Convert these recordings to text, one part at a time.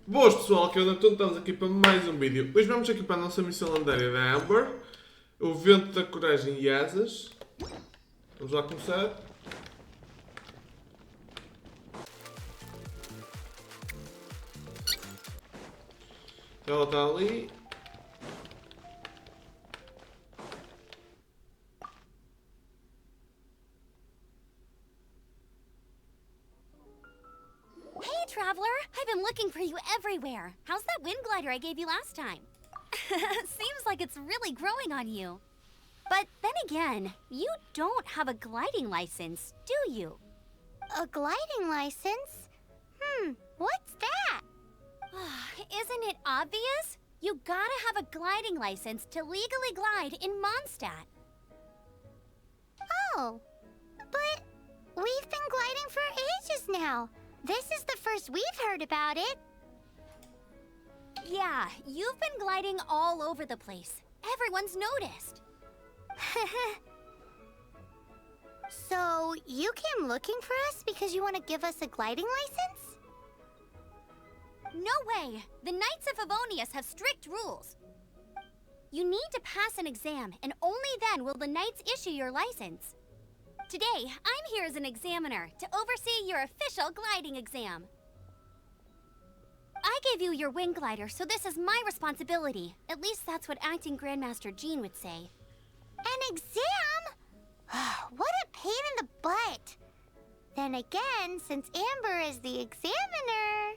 Boas pessoal, aqui é o Vento, estamos aqui para mais um vídeo. Hoje vamos aqui para a nossa missão lendária da Amber, o Vento da Coragem e Asas. Vamos lá começar. Ela está ali. Hey, Traveler! I've been looking for you everywhere. How's that wind glider I gave you last time? Seems like it's really growing on you. But then again, you don't have a gliding license, do you? A gliding license? What's that? Isn't it obvious? You gotta have a gliding license to legally glide in Mondstadt. Oh, but we've been gliding for ages now. This is the first we've heard about it. Yeah, you've been gliding all over the place. Everyone's noticed. So, you came looking for us because you want to give us a gliding license? No way! The Knights of Favonius have strict rules. You need to pass an exam, and only then will the Knights issue your license. Today, I'm here as an examiner to oversee your official gliding exam. I gave you your wing glider, so this is my responsibility. At least that's what Acting Grandmaster Jean would say. An exam? What a pain in the butt. Then again, since Amber is the examiner...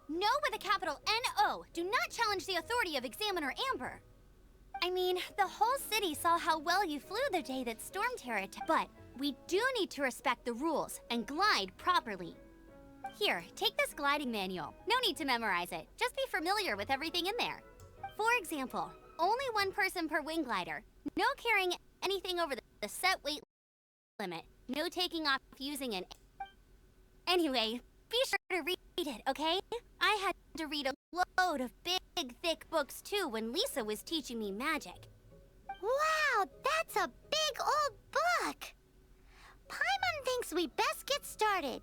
No with a capital N-O. Do not challenge the authority of Examiner Amber. I mean, the whole city saw how well you flew the day that Storm Terror attacked. But we do need to respect the rules and glide properly. Here, take this gliding manual. No need to memorize it. Just be familiar with everything in there. For example, only one person per wing glider. No carrying anything over the set weight limit. No taking off using an... Anyway, be sure to read it, okay? I had to read a load of big, thick books too when Lisa was teaching me magic. Wow, that's a big old book! Paimon thinks we best get started.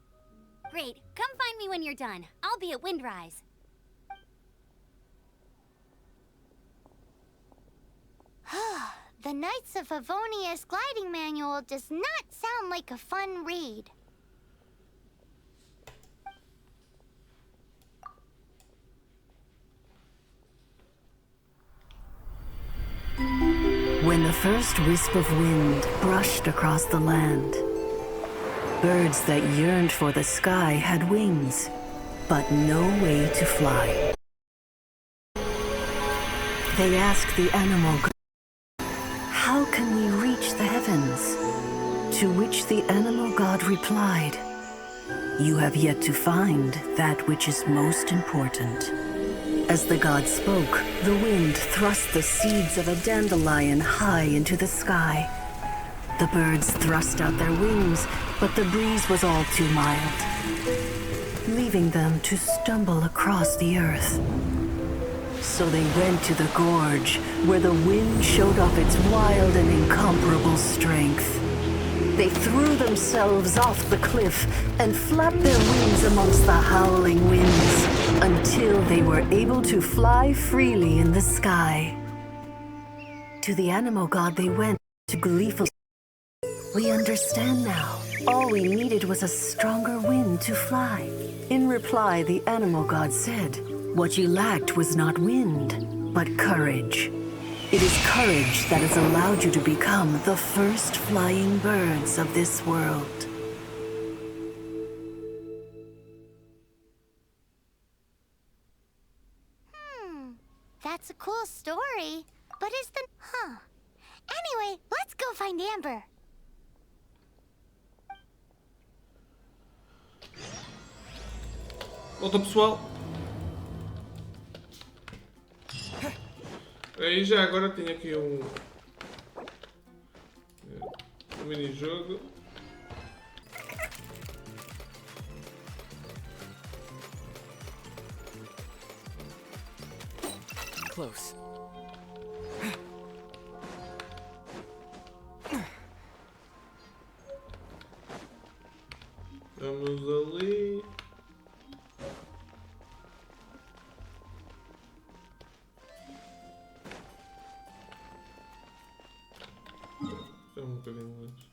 Great, come find me when you're done. I'll be at Windrise. The Knights of Favonius gliding manual does not sound like a fun read. When the first wisp of wind brushed across the land, birds that yearned for the sky had wings, but no way to fly. They asked the animal god, "How can we reach the heavens?" To which the animal god replied, "You have yet to find that which is most important." As the god spoke, the wind thrust the seeds of a dandelion high into the sky. The birds thrust out their wings, but the breeze was all too mild, leaving them to stumble across the earth. So they went to the gorge, where the wind showed off its wild and incomparable strength. They threw themselves off the cliff and flapped their wings amongst the howling winds until they were able to fly freely in the sky. To the animal god they went to gleefully. "We understand now. All we needed was a stronger wind to fly." In reply, the animal god said, "What you lacked was not wind, but courage. It is courage that has allowed you to become the first flying birds of this world." That's a cool story, but is the... Anyway, let's go find Amber. Volta pessoal. Aí já agora tenho aqui um mini-jogo. Close. Vamos ali. bocadinho longe.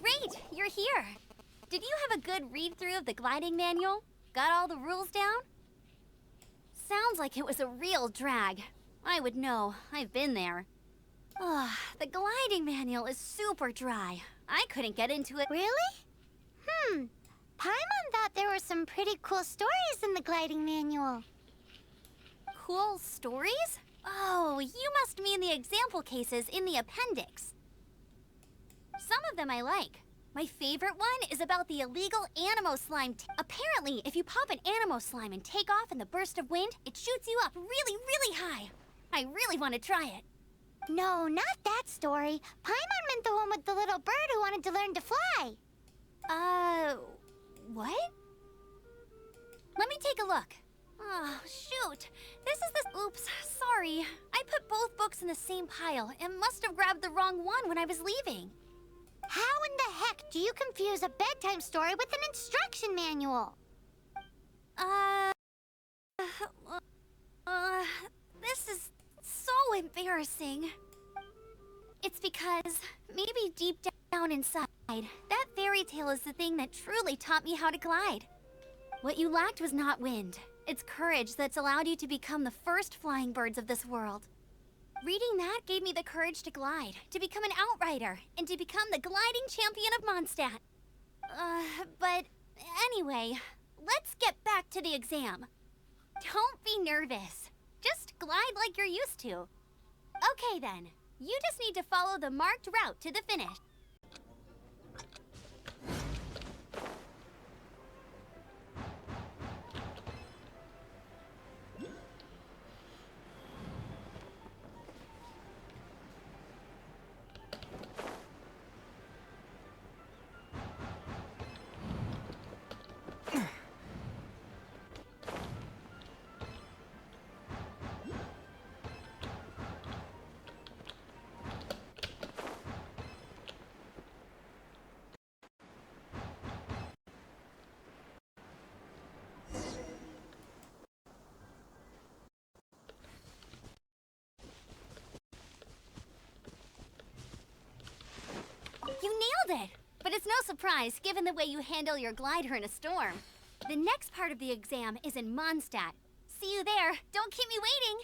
Great, you're here. Did you have a good read-through of the gliding manual? Got all the rules down? Sounds like it was a real drag. I would know. I've been there. Ugh, the gliding manual is super dry. I couldn't get into it. Really? Paimon thought there were some pretty cool stories in the gliding manual. Cool stories? Oh, you must mean the example cases in the appendix. Some of them I like. My favorite one is about the illegal Animo slime. Apparently, if you pop an Animo slime and take off in the burst of wind, it shoots you up really, really high. I really want to try it. No, not that story. Paimon meant the one with the little bird who wanted to learn to fly. What? Let me take a look. Oh, shoot. This is the... Oops, sorry. I put both books in the same pile and must have grabbed the wrong one when I was leaving. How in the heck do you confuse a bedtime story with an instruction manual? This is so embarrassing. It's because maybe deep down inside, that fairy tale is the thing that truly taught me how to glide. What you lacked was not wind. It's courage that's allowed you to become the first flying birds of this world. Reading that gave me the courage to glide, to become an outrider, and to become the gliding champion of Mondstadt. But anyway, let's get back to the exam. Don't be nervous. Just glide like you're used to. Okay then, you just need to follow the marked route to the finish. You nailed it! But it's no surprise, given the way you handle your glider in a storm. The next part of the exam is in Mondstadt. See you there. Don't keep me waiting.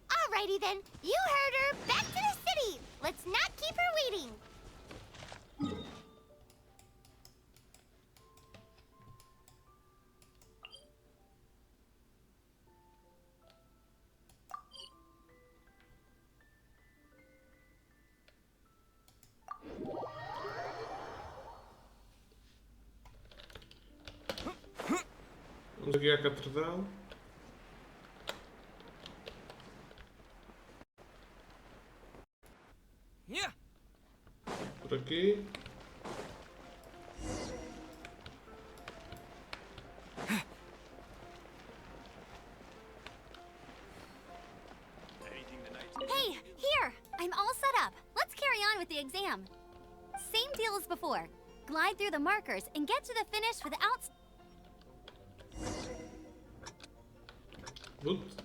Alrighty then, you heard her. Back to the city. Let's not keep her waiting. Vamos aqui à catedral. Por aqui. Hey, here! I'm all set up. Let's carry on with the exam. Same deal as before. Glide through the markers and get to the finish without... Oops.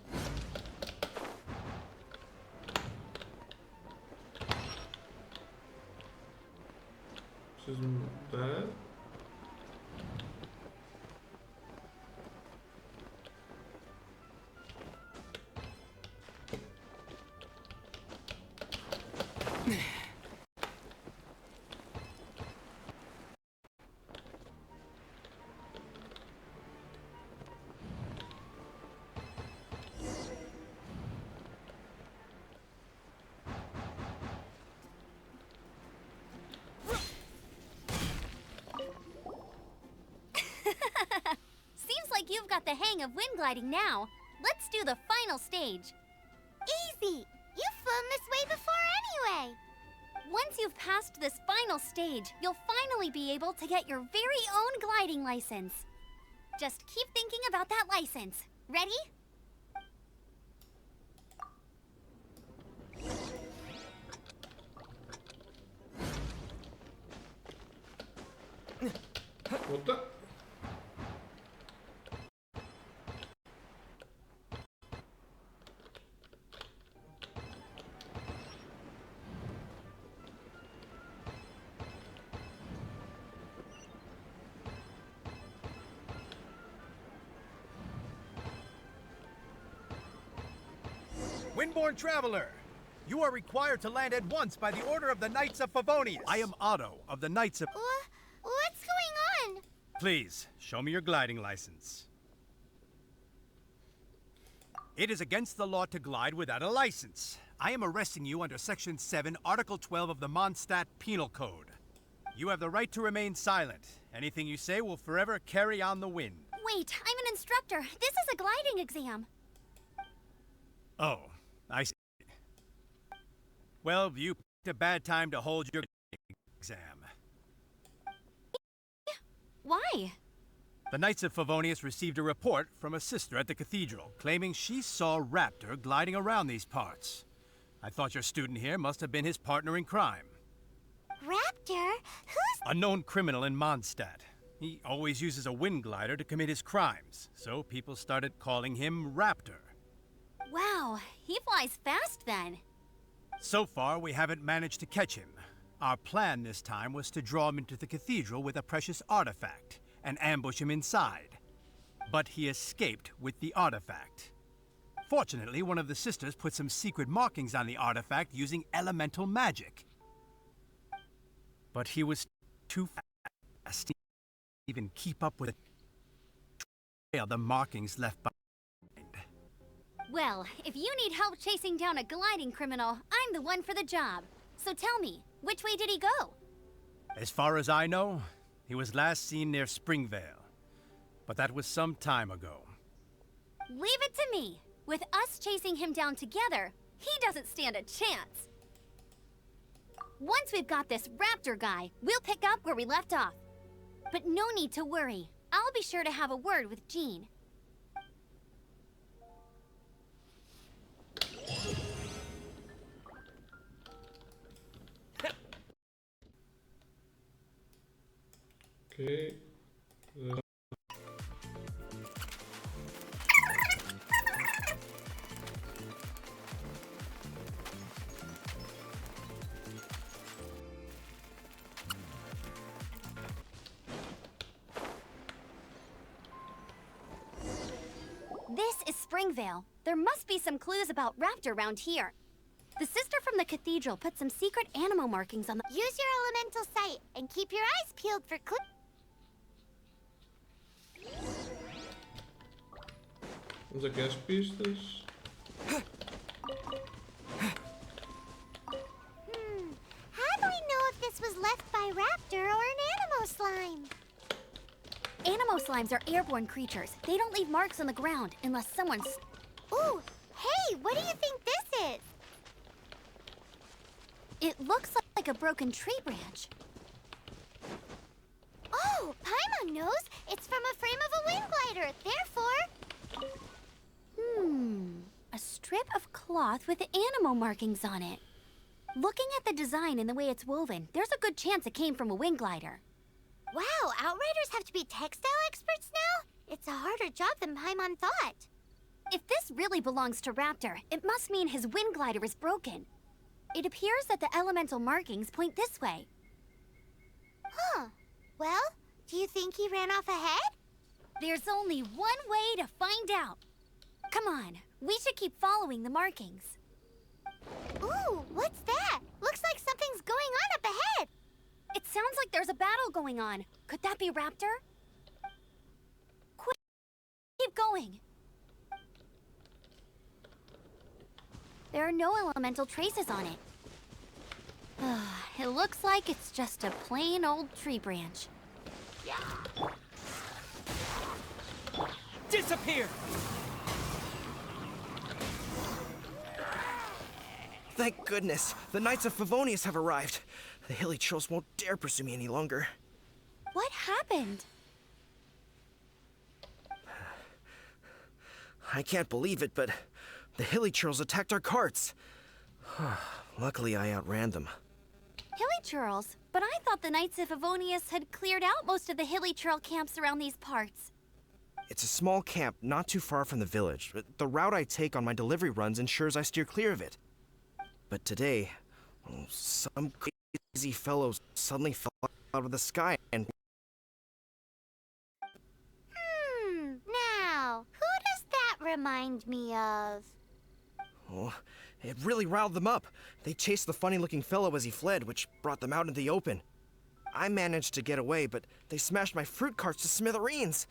Preciso mudar. the hang of wind gliding now. Let's do the final stage. Easy! You've flown this way before anyway! Once you've passed this final stage, you'll finally be able to get your very own gliding license. Just keep thinking about that license. Ready? What the? Windborne Traveler, you are required to land at once by the order of the Knights of Favonius. I am Otto of the Knights of... What's going on? Please, show me your gliding license. It is against the law to glide without a license. I am arresting you under Section 7, Article 12 of the Mondstadt Penal Code. You have the right to remain silent. Anything you say will forever carry on the wind. Wait, I'm an instructor. This is a gliding exam. Oh, I see. Well, you picked a bad time to hold your exam. Why? The Knights of Favonius received a report from a sister at the cathedral, claiming she saw Raptor gliding around these parts. I thought your student here must have been his partner in crime. Raptor? Who's... A known criminal in Mondstadt. He always uses a wind glider to commit his crimes, so people started calling him Raptor. Wow, he flies fast then. So far, we haven't managed to catch him. Our plan this time was to draw him into the cathedral with a precious artifact and ambush him inside. But he escaped with the artifact. Fortunately, one of the sisters put some secret markings on the artifact using elemental magic. But he was too fast to even keep up with the markings left behind. Well, if you need help chasing down a gliding criminal, I'm the one for the job. So tell me, which way did he go? As far as I know, he was last seen near Springvale. But that was some time ago. Leave it to me. With us chasing him down together, he doesn't stand a chance. Once we've got this Raptor guy, we'll pick up where we left off. But no need to worry. I'll be sure to have a word with Jean. Okay. This is Springvale. There must be some clues about Raptor around here. The sister from the cathedral put some secret animal markings on the... Use your elemental sight and keep your eyes peeled for clues. Vamos aqui às pistas. How do we know if this was left by Raptor or an Animo slime? Animo slimes are airborne creatures. They don't leave marks on the ground unless someone's... Ooh, hey, what do you think this is? It looks like a broken tree branch. Oh, Paimon knows. It's from a frame of a wind glider. Therefore... A strip of cloth with Animo markings on it. Looking at the design and the way it's woven, there's a good chance it came from a wind glider. Wow, Outriders have to be textile experts now? It's a harder job than Paimon thought. If this really belongs to Raptor, it must mean his wind glider is broken. It appears that the elemental markings point this way. Huh. Well, do you think he ran off ahead? There's only one way to find out. Come on, we should keep following the markings. Ooh, what's that? Looks like something's going on up ahead. It sounds like there's a battle going on. Could that be Raptor? Quick, keep going. There are no elemental traces on it. It looks like it's just a plain old tree branch. Dis disappear! Thank goodness, the Knights of Favonius have arrived. The hilly trolls won't dare pursue me any longer. What happened? I can't believe it, but the hilly trolls attacked our carts. Luckily, I outran them. Hilly churls? But I thought the Knights of Favonius had cleared out most of the hilly churl camps around these parts. It's a small camp not too far from the village. The route I take on my delivery runs ensures I steer clear of it. But today, some crazy fellows suddenly fell out of the sky and... Now, who does that remind me of? Oh, it really riled them up. They chased the funny-looking fellow as he fled, which brought them out into the open. I managed to get away, but they smashed my fruit carts to smithereens.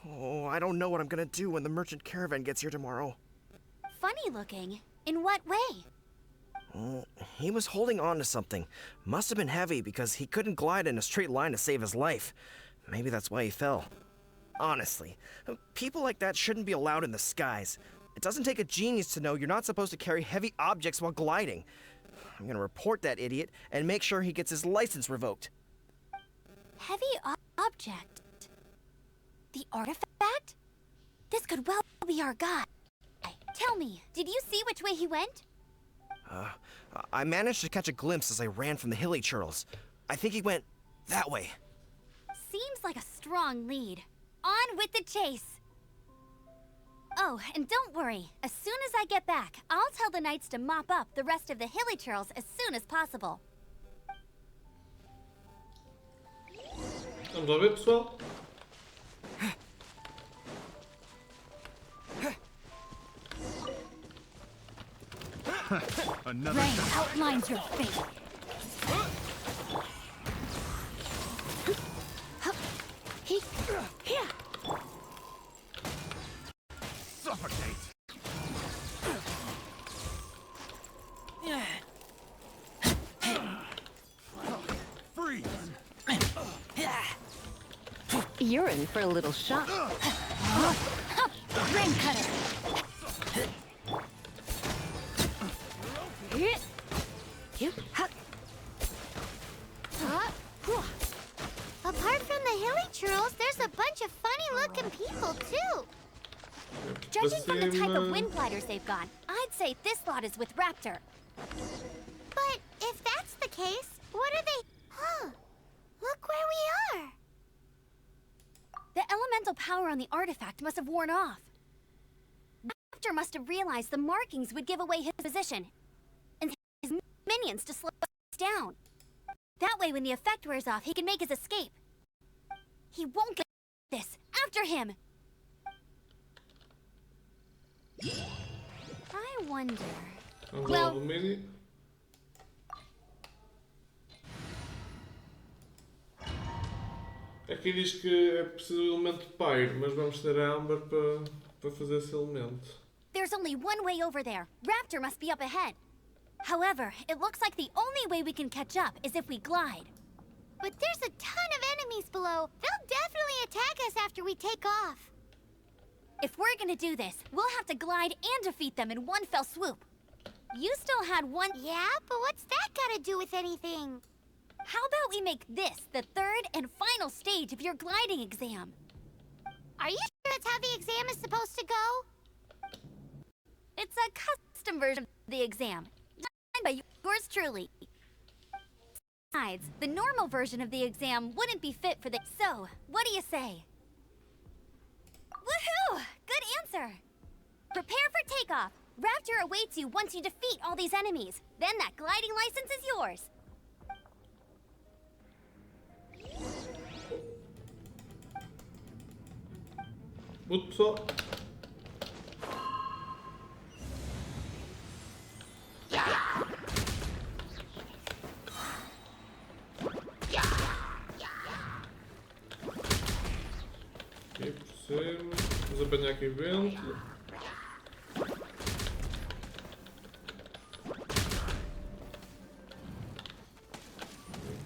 Oh, I don't know what I'm gonna do when the merchant caravan gets here tomorrow. Funny looking? In what way? He was holding on to something. Must have been heavy because he couldn't glide in a straight line to save his life. Maybe that's why he fell. Honestly, people like that shouldn't be allowed in the skies. It doesn't take a genius to know you're not supposed to carry heavy objects while gliding. I'm gonna report that idiot and make sure he gets his license revoked. Heavy object? The artifact? This could well be our guy. Tell me, did you see which way he went? I managed to catch a glimpse as I ran from the hilly churls. I think he went that way. Seems like a strong lead. On with the chase! Oh, and don't worry. As soon as I get back, I'll tell the knights to mop up the rest of the hilly churls as soon as possible. Vamos lá ver, pessoal. Another Rain outlines your fate. suffocate. Freeze. You're in for a little shock. Rain cutter! Apart from the hilly churls, there's a bunch of funny-looking people, too. Judging from the type of wind gliders they've got, I'd say this lot is with Raptor. But if that's the case, what are they... Huh. Look where we are. The elemental power on the artifact must have worn off. Raptor must have realized the markings would give away his position, and his minions to slow us down. That way, when the effect wears off, he can make his escape. He won't get this. After him! I wonder... Vamos Well- ao domínio. Aqui diz que é preciso o elemento pyro, mas vamos ter a Amber para fazer esse elemento. There's only one way over there. Raptor must be up ahead. However, it looks like the only way we can catch up is if we glide. But there's a ton of enemies below. They'll definitely attack us after we take off. If we're gonna do this, we'll have to glide and defeat them in one fell swoop. You still had one... Yeah, but what's that got to do with anything? How about we make this the third and final stage of your gliding exam? Are you sure that's how the exam is supposed to go? It's a custom version of the exam, designed by yours truly. Besides, the normal version of the exam wouldn't be fit for the... So, what do you say? Woohoo! Good answer! Prepare for takeoff. Raptor awaits you once you defeat all these enemies. Then that gliding license is yours. Muito pessoal. Aqui por cima. Vamos apanhar aqui vento.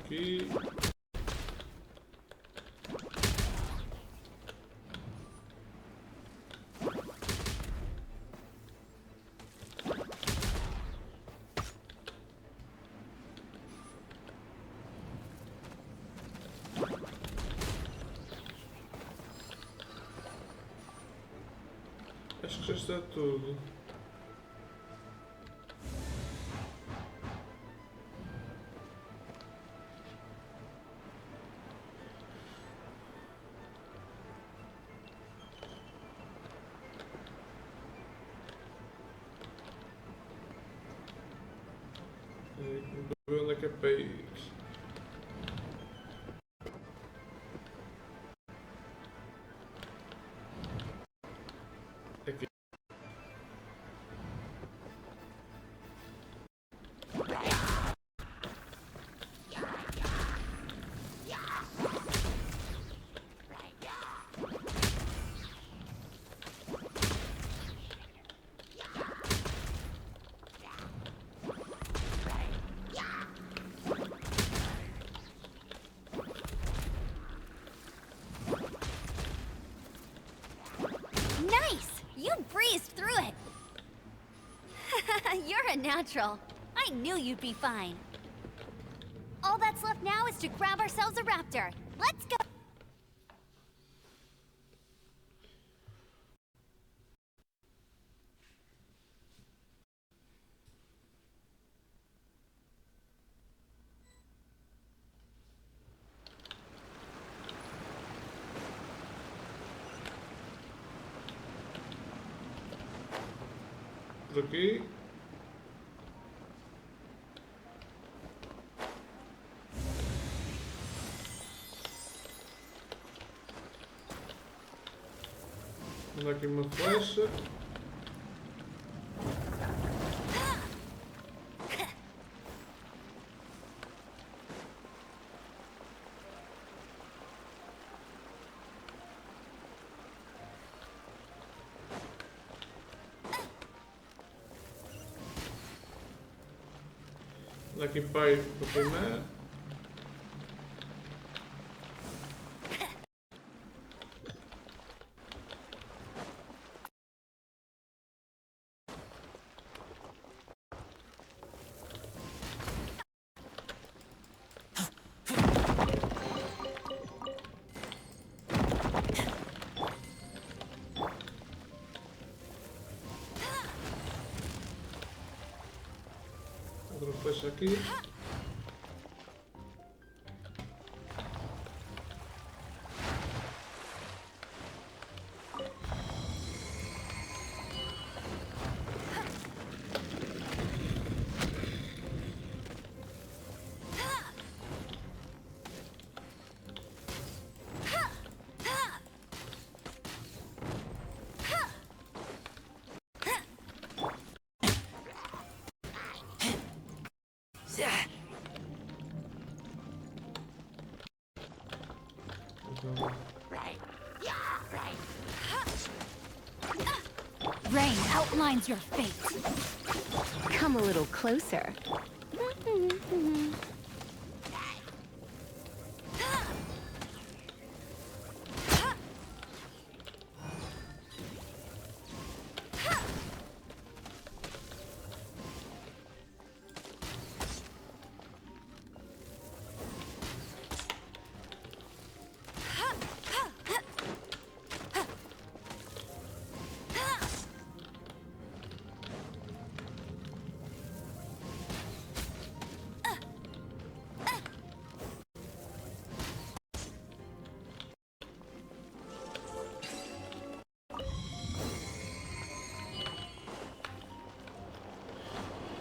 Aqui. Acho que já está tudo. Não ver onde é que é para ir. Aqui. Nice! You breezed through it! You're a natural. I knew you'd be fine. All that's left now is to grab ourselves a raptor. Let's go! Por aqui. Manda aqui uma flecha. Manda aqui pai para queimar. Outra flecha aqui. Rain outlines your fate. Come a little closer.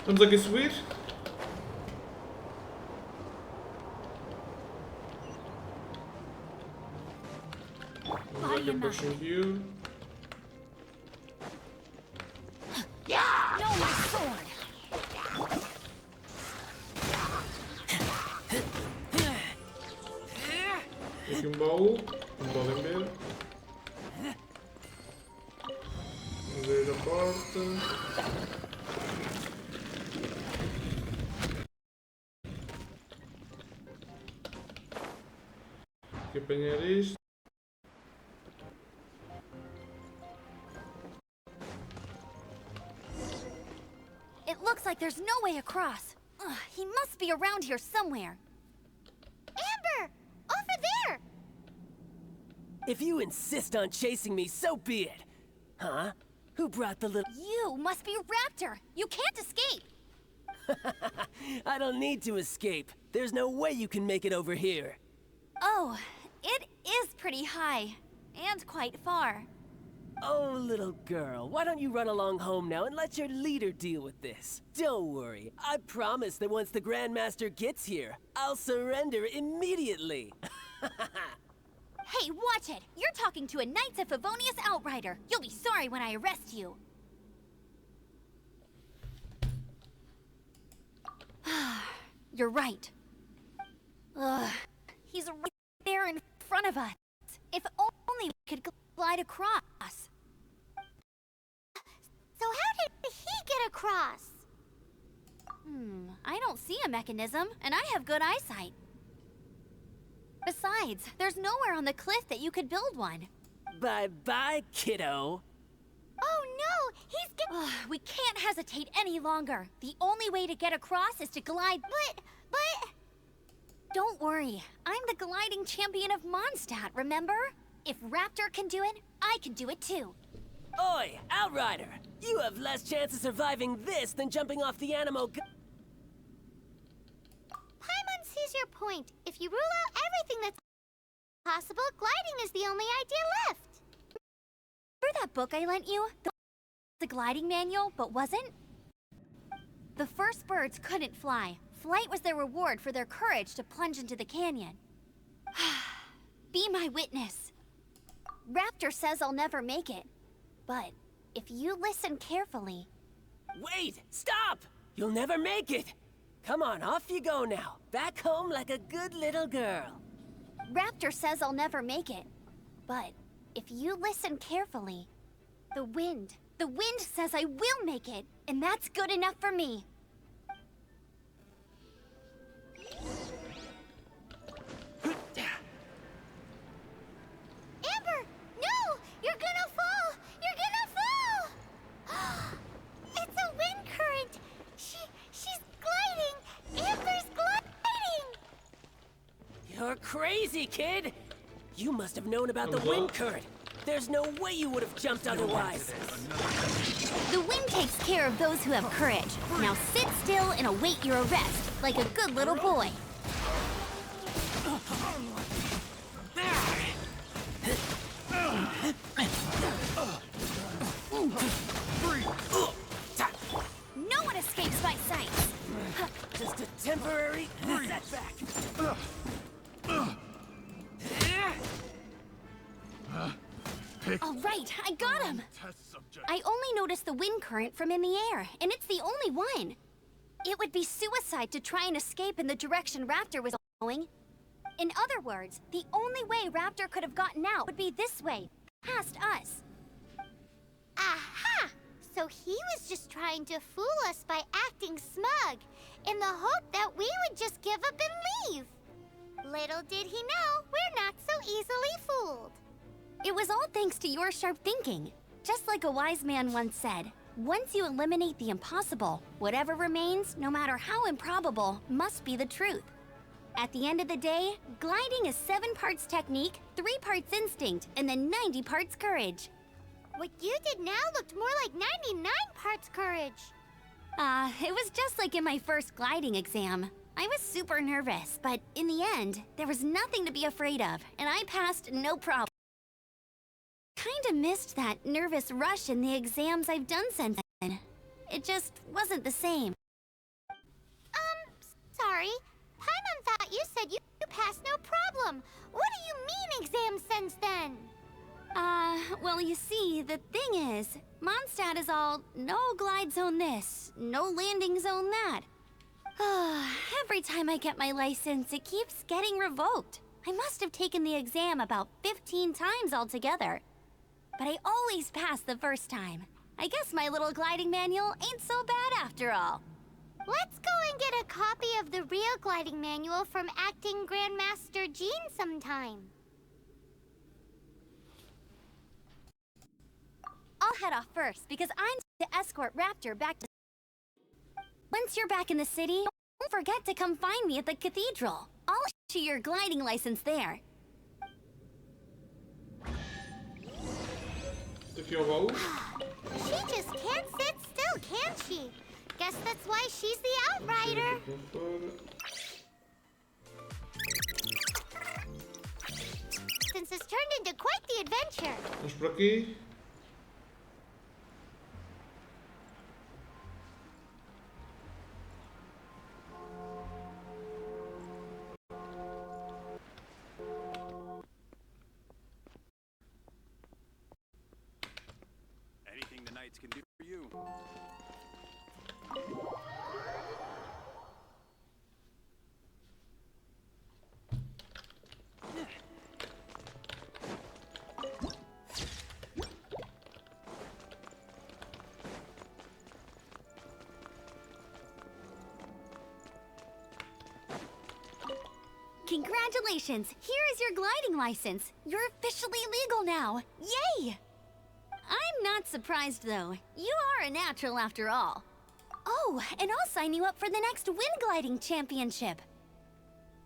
Vamos aqui subir. Vamos aqui para o Shingyu. No, my sword! Aqui um baú, como podem ver. Vamos abrir a porta. Aqui apanhar isto. It looks like there's no way across. Ugh, he must be around here somewhere. Amber! Over there! If you insist on chasing me, so be it. Huh? Who brought the little... You must be Raptor! You can't escape! I don't need to escape. There's no way you can make it over here. Oh, it is pretty high. And quite far. Oh, little girl, why don't you run along home now and let your leader deal with this? Don't worry, I promise that once the Grandmaster gets here, I'll surrender immediately. Hey, watch it! You're talking to a Knights of Favonius outrider. You'll be sorry when I arrest you. You're right. Ugh, he's right there in front of us. If only we could glide across. So how did he get across? I don't see a mechanism, and I have good eyesight. Besides, there's nowhere on the cliff that you could build one. Bye-bye, kiddo. Oh no, he's We can't hesitate any longer. The only way to get across is to glide. But... Don't worry, I'm the gliding champion of Mondstadt, remember? If Raptor can do it, I can do it too. Oi, Outrider! You have less chance of surviving this than jumping off the Animo Paimon sees your point. If you rule out everything that's possible, gliding is the only idea left. Remember that book I lent you? The gliding manual, but wasn't? The first birds couldn't fly. Flight was their reward for their courage to plunge into the canyon. Be my witness. Raptor says I'll never make it. But if you listen carefully... Wait! Stop! You'll never make it! Come on, off you go now. Back home like a good little girl. Raptor says I'll never make it. But if you listen carefully, the wind says I will make it, and that's good enough for me. Amber, no! You're gonna fall! You're gonna fall! It's a wind current! She's gliding! Amber's gliding! You're crazy, kid! You must have known about the wind current. There's no way you would have jumped otherwise. The wind takes care of those who have courage. Now sit still and await your arrest, like a good little boy. No one escapes my sight. Just a temporary setback. All right, I got him. I only noticed the wind current from in the air, and it's the only one. It would be suicide to try and escape in the direction Raptor was going. In other words, the only way Raptor could have gotten out would be this way, past us. Aha! So he was just trying to fool us by acting smug, in the hope that we would just give up and leave. Little did he know, we're not so easily fooled. It was all thanks to your sharp thinking. Just like a wise man once said, once you eliminate the impossible, whatever remains, no matter how improbable, must be the truth. At the end of the day, gliding is 7 parts technique, 3 parts instinct, and then 90 parts courage. What you did now looked more like 99 parts courage. It was just like in my first gliding exam. I was super nervous, but in the end, there was nothing to be afraid of, and I passed no problem. Kinda missed that nervous rush in the exams I've done since then. It just wasn't the same. Sorry. Paimon thought you said you passed no problem. What do you mean exam since then? Well, you see, the thing is, Mondstadt is all no glide zone this, no landing zone that. Every time I get my license, it keeps getting revoked. I must have taken the exam about 15 times altogether. But I always pass the first time. I guess my little gliding manual ain't so bad after all. Let's go and get a copy of the real gliding manual from acting Grandmaster Jean sometime. I'll head off first because I'm to escort Raptor back to... Once you're back in the city, don't forget to come find me at the cathedral. I'll issue your gliding license there. Stuk je omhoog. She just can't sit still, can she? Guess that's why she's the outrider. Since has turned into quite the adventure. Vamos por aqui. Anything the knights can do for you. Congratulations! Here is your gliding license. You're officially legal now. Yay! I'm not surprised, though. You are a natural after all. Oh, and I'll sign you up for the next wind gliding championship.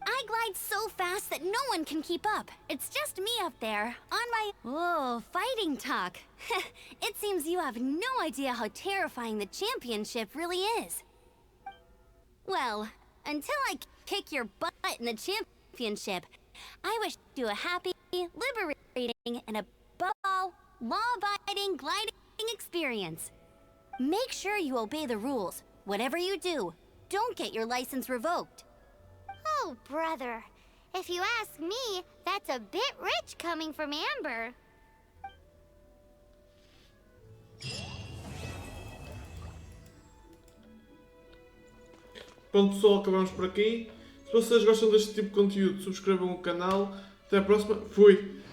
I glide so fast that no one can keep up. It's just me up there, on my... Whoa, fighting talk. It seems you have no idea how terrifying the championship really is. Well, until I kick your butt in the championship, I wish you a happy, liberating, and above all, law-abiding gliding experience. Make sure you obey the rules. Whatever you do, don't get your license revoked. Oh, brother. If you ask me, that's a bit rich coming from Amber. Pronto, pessoal, acabamos por aqui. Se vocês gostam deste tipo de conteúdo, subscrevam o canal. Até a próxima. Fui!